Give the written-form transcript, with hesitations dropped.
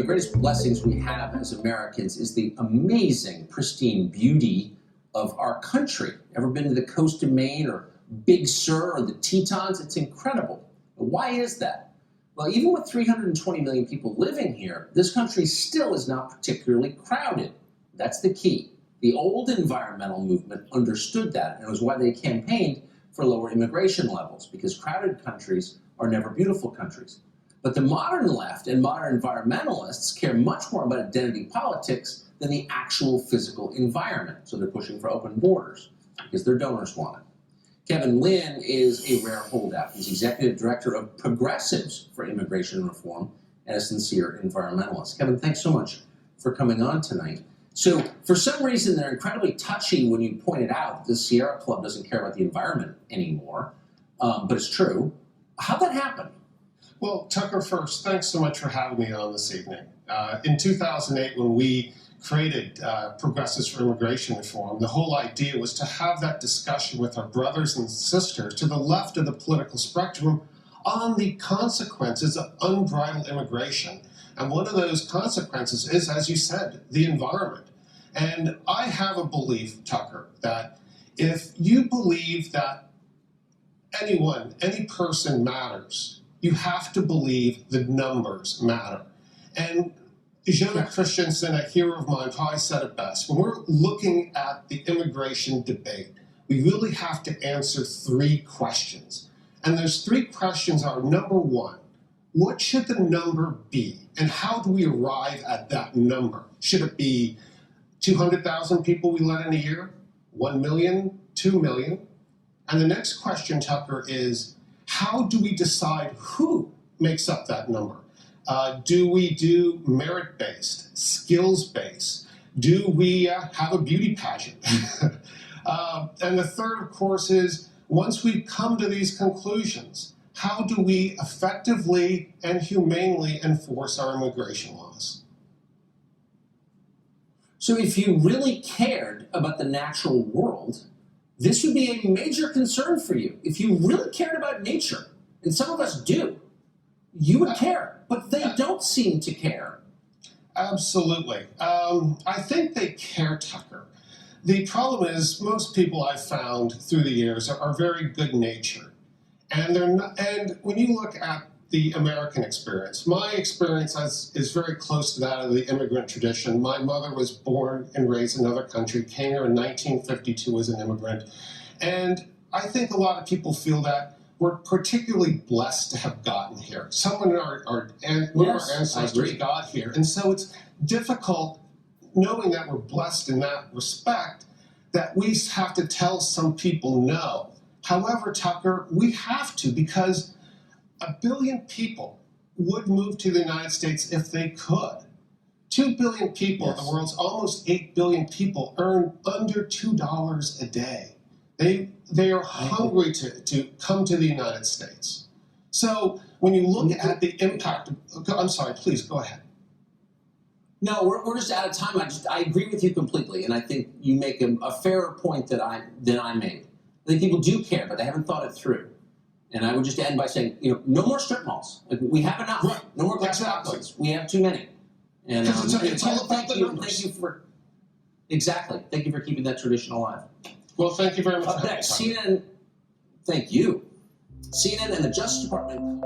the greatest blessings we have as Americans is the amazing, pristine beauty of our country. Ever been to the coast of Maine or Big Sur or the Tetons? It's incredible. But why is that? Well, even with 320 million people living here, this country still is not particularly crowded. That's the key. The old environmental movement understood that, and it was why they campaigned for lower immigration levels, because crowded countries are never beautiful countries. But the modern left and modern environmentalists care much more about identity politics than the actual physical environment. So they're pushing for open borders because their donors want it. Kevin Lynn is a rare holdout. He's executive director of Progressives for Immigration Reform and a sincere environmentalist. Kevin, thanks so much for coming on tonight. So for some reason, they're incredibly touchy when you pointed out that the Sierra Club doesn't care about the environment anymore, but it's true. How'd that happen? Well, Tucker, first, thanks so much for having me on this evening. In 2008, when we created Progressives for Immigration Reform, the whole idea was to have that discussion with our brothers and sisters to the left of the political spectrum on the consequences of unbridled immigration. And one of those consequences is, as you said, the environment. And I have a belief, Tucker, that if you believe that anyone, any person matters, you have to believe the numbers matter. And Jonah Christensen, a hero of mine, probably said it best. When we're looking at the immigration debate, we really have to answer three questions. And those three questions are, number one, what should the number be? And how do we arrive at that number? Should it be 200,000 people we let in a year? 1 million? 2 million? And the next question, Tucker, is how do we decide who makes up that number? Do we do merit-based, skills-based? Do we have a beauty pageant? And the third, of course, is once we come to these conclusions, how do we effectively and humanely enforce our immigration laws? So if you really cared about the natural world, this would be a major concern for you. If you really cared about nature, and some of us do, you would care, but they don't seem to care. Absolutely. I think they care, Tucker. The problem is most people I've found through the years are very good-natured. And they're not, and when you look at the American experience, my experience is very close to that of the immigrant tradition. My mother was born and raised in another country, came here in 1952 as an immigrant. And I think a lot of people feel that we're particularly blessed to have gotten here. Someone one of our ancestors got here. And so it's difficult, knowing that we're blessed in that respect, that we have to tell some people no. However, Tucker, we have to, because 1 billion people would move to the United States if they could. 2 billion people, yes. The world's almost 8 billion people, earn under $2 a day. They are hungry to come to the United States. So when you look at the impact, I'm sorry, please go ahead. No, we're just out of time. I agree with you completely, and I think you make a fairer point than I made. I think people do care, but they haven't thought it through. And I would just end by saying, no more strip malls. Like, we have enough. Right. No more glass outlets. We have too many. And it's all about the numbers. Thank you for Thank you for keeping that tradition alive. Well, thank you very much. Up next, CNN. Thank you. CNN and the Justice Department.